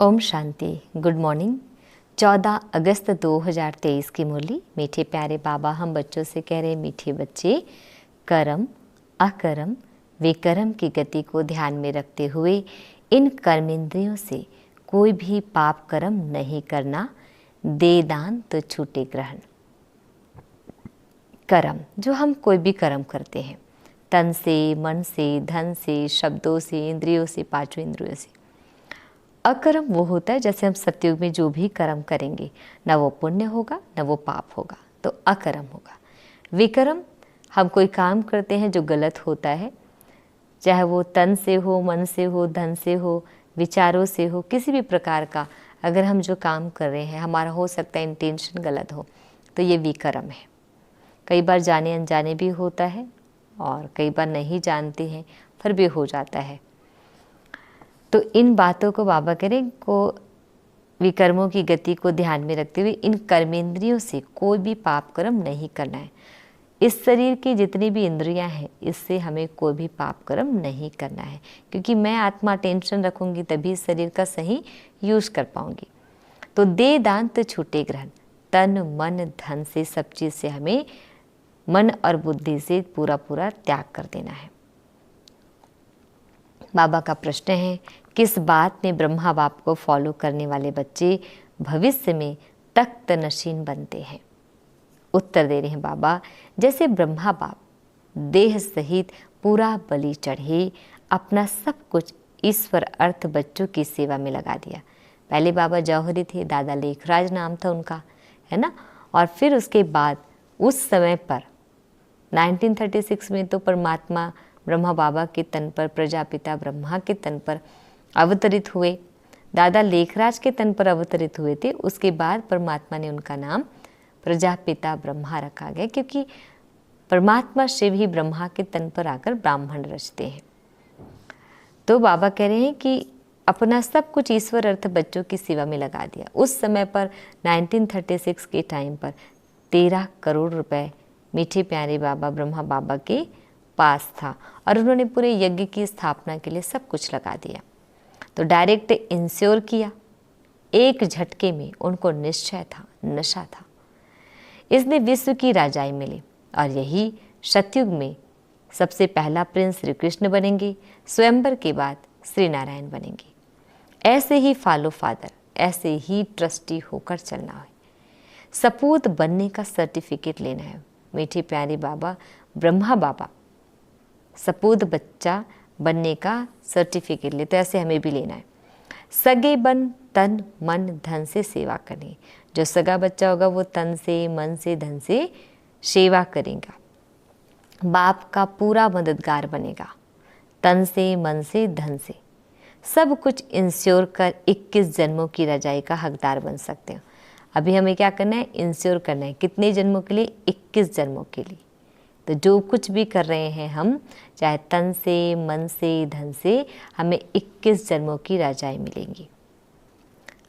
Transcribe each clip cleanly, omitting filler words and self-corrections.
Om Shanti. Good morning. 14 अगस्त 2023 की मुरली। मीठे प्यारे बाबा हम बच्चों से कह रहे, मीठे बच्चे, कर्म अकर्म विकर्म की गति को ध्यान में रखते हुए इन कर्मेंद्रियों से कोई भी पाप कर्म नहीं करना। दे दान तो छूटे ग्रहण। कर्म, जो हम कोई भी कर्म करते हैं, तन से, मन से, धन से, शब्दों से, इंद्रियों से, पांचों इंद्रियों से। अकर्म वो होता है जैसे हम सतयुग में जो भी कर्म करेंगे, न वो पुण्य होगा न वो पाप होगा, तो अकर्म होगा। विकर्म, हम कोई काम करते हैं जो गलत होता है, चाहे वो तन से हो, मन से हो, धन से हो, विचारों से हो, किसी भी प्रकार का अगर हम जो काम कर रहे हैं, हमारा हो सकता है इंटेंशन गलत हो, तो ये विकर्म है। कई बार जाने अनजाने भी होता है और कई बार नहीं जानते हैं फिर भी हो जाता है। तो इन बातों को बाबा करें को विकर्मों की गति को ध्यान में रखते हुए इन कर्मेंद्रियों से कोई भी पाप कर्म नहीं करना है। इस शरीर की जितनी भी इंद्रियां हैं, इससे हमें कोई भी पाप कर्म नहीं करना है, क्योंकि मैं आत्मा टेंशन रखूंगी तभी शरीर का सही यूज कर पाऊंगी। तो दे दान तो छूटे ग्रहण। तन मन धन से, सब चीज से हमें मन और बुद्धि से पूरा पूरा त्याग कर देना है। बाबा का प्रश्न है, किस बात में ब्रह्मा बाप को फॉलो करने वाले बच्चे भविष्य में तख्त नशीन बनते हैं? उत्तर दे रहे हैं बाबा, जैसे ब्रह्मा बाप देह सहित पूरा बलि चढ़े, अपना सब कुछ ईश्वर अर्थ बच्चों की सेवा में लगा दिया। पहले बाबा जौहरी थे, दादा लेखराज नाम था उनका, है ना। और फिर उसके बाद उस समय पर 1936 में तो परमात्मा ब्रह्मा बाबा के तन पर, प्रजापिता ब्रह्मा के तन पर अवतरित हुए, दादा लेखराज के तन पर अवतरित हुए थे। उसके बाद परमात्मा ने उनका नाम प्रजापिता ब्रह्मा रखा गया, क्योंकि परमात्मा शिव ही ब्रह्मा के तन पर आकर ब्राह्मण रचते हैं। तो बाबा कह रहे हैं कि अपना सब कुछ ईश्वर अर्थ बच्चों की सेवा में लगा दिया। उस समय पर 1936 के टाइम पर 13 करोड़ रुपए मीठे प्यारे बाबा ब्रह्मा बाबा के पास था और उन्होंने पूरे यज्ञ की स्थापना के लिए सब कुछ लगा दिया। तो डायरेक्ट इंश्योर किया, एक झटके में उनको निश्चय था, नशा था। इसने विश्व की राजाई मिली और यही सतयुग में सबसे पहला प्रिंस श्री कृष्ण बनेंगे, स्वयंवर के बाद श्री नारायण बनेंगे। ऐसे ही फॉलो फादर, ऐसे ही ट्रस्टी होकर चलना है। सपूत बनने का सर्टिफिकेट लेना है। मीठे प्यारे बाबा ब्रह्मा बाबा सपूत बच्चा बनने का सर्टिफिकेट लेते, ऐसे हमें भी लेना है। सगे बन तन मन धन से सेवा करनी। जो सगा बच्चा होगा वो तन से, मन से, धन से सेवा करेगा, बाप का पूरा मददगार बनेगा। तन से, मन से, धन से सब कुछ इंश्योर कर 21 जन्मों की रजाई का हकदार बन सकते हो। अभी हमें क्या करना है? इंश्योर करना है। कितने जन्मों के लिए? 21 जन्मों के लिए। तो जो कुछ भी कर रहे हैं हम, चाहे तन से, मन से, धन से, हमें 21 जन्मों की राजाएं मिलेंगी।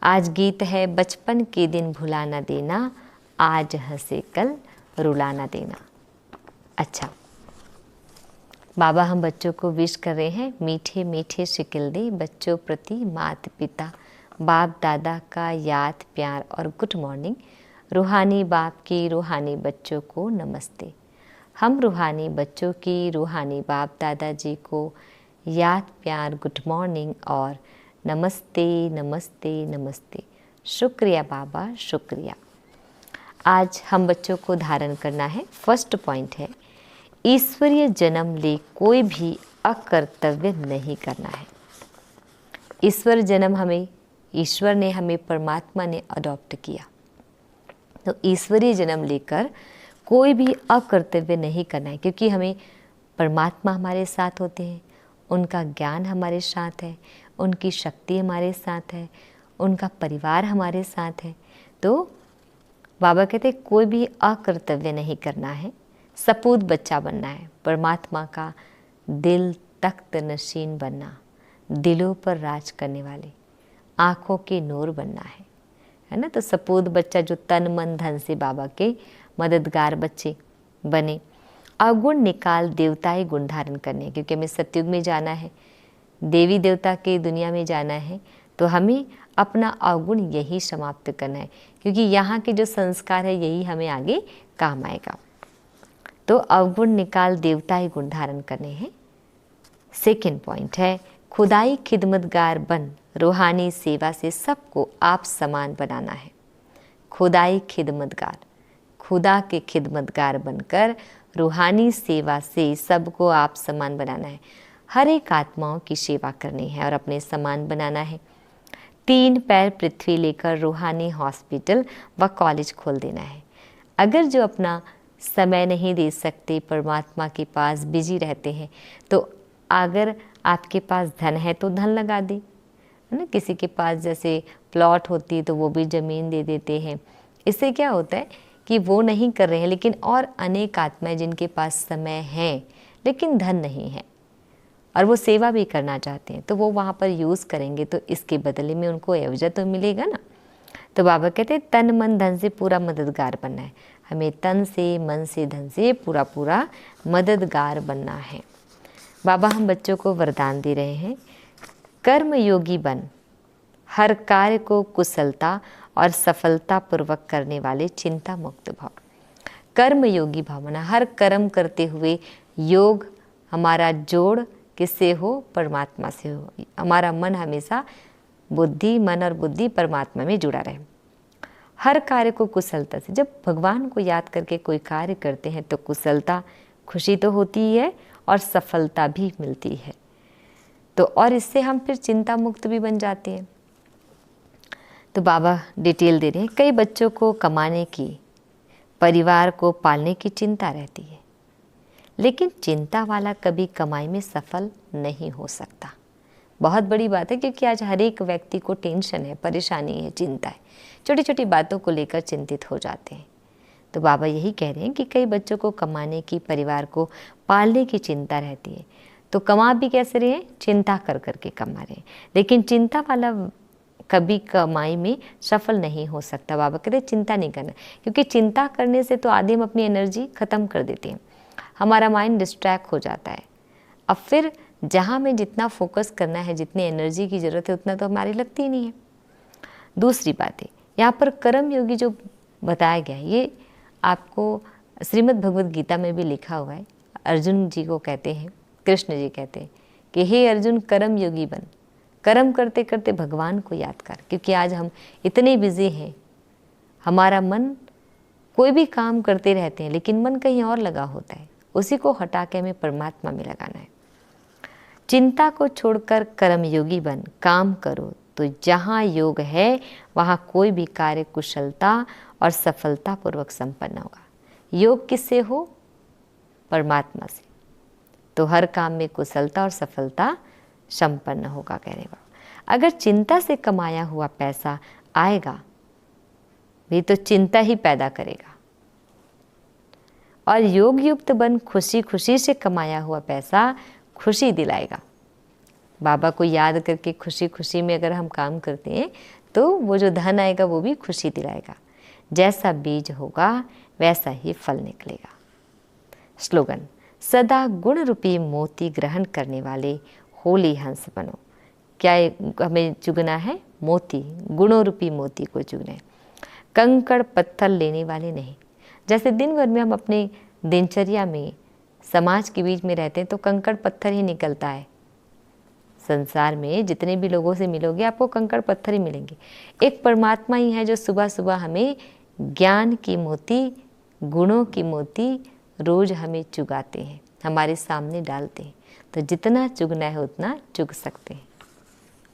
आज गीत है, बचपन के दिन भुला ना देना, आज हंसे कल रुला ना देना। अच्छा, बाबा हम बच्चों को विश कर रहे हैं, मीठे मीठे शिकिल दे बच्चों प्रति माता पिता बाप दादा का याद प्यार और गुड मॉर्निंग। रूहानी बाप की रूहानी बच्चों को नमस्ते। हम रूहानी बच्चों की रूहानी बाप दादाजी को याद प्यार, गुड मॉर्निंग और नमस्ते नमस्ते नमस्ते। शुक्रिया बाबा, शुक्रिया। आज हम बच्चों को धारण करना है। फर्स्ट पॉइंट है, ईश्वरीय जन्म ले कोई भी अकर्तव्य नहीं करना है। ईश्वर जन्म हमें, ईश्वर ने हमें, परमात्मा ने अडॉप्ट किया, तो ईश्वरीय जन्म लेकर कोई भी अकर्तव्य नहीं करना है, क्योंकि हमें परमात्मा हमारे साथ होते हैं, उनका ज्ञान हमारे साथ है, उनकी शक्ति हमारे साथ है, उनका परिवार हमारे साथ है। तो बाबा कहते हैं कोई भी अकर्तव्य नहीं करना है, सपूत बच्चा बनना है, परमात्मा का दिल तख्त नशीन बनना, दिलों पर राज करने वाले, आँखों के नूर बनना है ना। तो सपूत बच्चा जो तन मन धन से बाबा के मददगार बच्चे बने। अवगुण निकाल देवताई गुण धारण करने, क्योंकि हमें सतयुग में जाना है, देवी देवता के दुनिया में जाना है। तो तो हमें अपना अवगुण यही समाप्त करना है, क्योंकि यहाँ के जो संस्कार है यही हमें आगे काम आएगा। तो अवगुण निकाल देवताई गुण धारण करने हैं। सेकेंड पॉइंट है खुदाई खिदमतगार बन, रूहानी सेवा से सबको आप समान बनाना है। खुदाई खिदमतगार, खुदा के खिदमतगार बनकर रूहानी सेवा से सबको आप समान बनाना है। हर एक आत्माओं की सेवा करनी है और अपने समान बनाना है। 3 पैर पृथ्वी लेकर रूहानी हॉस्पिटल व कॉलेज खोल देना है। अगर जो अपना समय नहीं दे सकते, परमात्मा के पास बिजी रहते हैं, तो अगर आपके पास धन है तो धन लगा दे, है ना। किसी के पास जैसे प्लॉट होती है तो वो भी ज़मीन दे देते हैं। इससे क्या होता है कि वो नहीं कर रहे हैं, लेकिन और अनेक आत्माएं जिनके पास समय है लेकिन धन नहीं है और वो सेवा भी करना चाहते हैं, तो वो वहाँ पर यूज़ करेंगे, तो इसके बदले में उनको एवजा तो मिलेगा ना। तो बाबा कहते हैं तन मन धन से पूरा मददगार बनना है। हमें तन से, मन से, धन से पूरा पूरा मददगार बनना है। बाबा हम बच्चों को वरदान दे रहे हैं, कर्म योगी बन, हर कार्य को कुशलता और सफलता पूर्वक करने वाले चिंता मुक्त भाव। कर्म योगी भावना, हर कर्म करते हुए योग हमारा जोड़ किससे हो? परमात्मा से हो। हमारा मन हमेशा बुद्धि, मन और बुद्धि परमात्मा में जुड़ा रहे। हर कार्य को कुशलता से, जब भगवान को याद करके कोई कार्य करते हैं तो कुशलता, खुशी तो होती ही है और सफलता भी मिलती है। तो और इससे हम फिर चिंता मुक्त भी बन जाते हैं। तो बाबा डिटेल दे रहे हैं, कई बच्चों को कमाने की, परिवार को पालने की चिंता रहती है, लेकिन चिंता वाला कभी कमाई में सफल नहीं हो सकता। बहुत बड़ी बात है, क्योंकि आज हर एक व्यक्ति को टेंशन है, परेशानी है, चिंता है, छोटी छोटी बातों को लेकर चिंतित हो जाते हैं। तो बाबा यही कह रहे हैं कि कई बच्चों को कमाने की, परिवार को पालने की चिंता रहती है। तो कमा भी कैसे रहे हैं? चिंता कर करके कमा रहे हैं, लेकिन चिंता वाला कभी कमाई में सफल नहीं हो सकता। बाबा कहते हैं चिंता नहीं करना, क्योंकि चिंता करने से तो आधे हम अपनी एनर्जी ख़त्म कर देते हैं, हमारा माइंड डिस्ट्रैक्ट हो जाता है। अब फिर जहाँ हमें जितना फोकस करना है, जितनी एनर्जी की ज़रूरत है, उतना तो हमारी लगती ही नहीं है। दूसरी बात है, यहाँ पर कर्म योगी जो बताया गया है, ये आपको श्रीमद् भगवद गीता में भी लिखा हुआ है। अर्जुन जी को कहते हैं, कृष्ण जी कहते हैं कि हे अर्जुन कर्म योगी बन, कर्म करते करते भगवान को याद कर। क्योंकि आज हम इतने बिजी हैं, हमारा मन कोई भी काम करते रहते हैं, लेकिन मन कहीं और लगा होता है, उसी को हटा के हमें परमात्मा में लगाना है। चिंता को छोड़कर कर्म योगी बन, काम करो, तो जहाँ योग है वहाँ कोई भी कार्य कुशलता और सफलता पूर्वक संपन्न होगा। योग किससे हो? परमात्मा से। तो हर काम में कुशलता और सफलता संपन्न होगा, कहने का। अगर चिंता से कमाया हुआ पैसा आएगा भी तो चिंता ही पैदा करेगा, और योग युक्त बन, खुशी खुशी से कमाया हुआ पैसा खुशी दिलाएगा। बाबा को याद करके खुशी खुशी में अगर हम काम करते हैं तो वो जो धन आएगा वो भी खुशी दिलाएगा। जैसा बीज होगा वैसा ही फल निकलेगा। स्लोगन, सदा गुण रूपी मोती ग्रहण करने वाले होली हंस बनो। क्या हमें चुगना है? मोती, गुणों रूपी मोती को चुगना है, कंकड़ पत्थर लेने वाले नहीं। जैसे दिन भर में हम अपने दिनचर्या में समाज के बीच में रहते हैं तो कंकड़ पत्थर ही निकलता है। संसार में जितने भी लोगों से मिलोगे आपको कंकड़ पत्थर ही मिलेंगे। एक परमात्मा ही है जो सुबह सुबह हमें ज्ञान की मोती, गुणों की मोती रोज हमें चुगाते हैं, हमारे सामने डालते हैं। तो जितना चुगना है उतना चुग सकते हैं।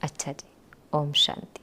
अच्छा जी, ओम शांति।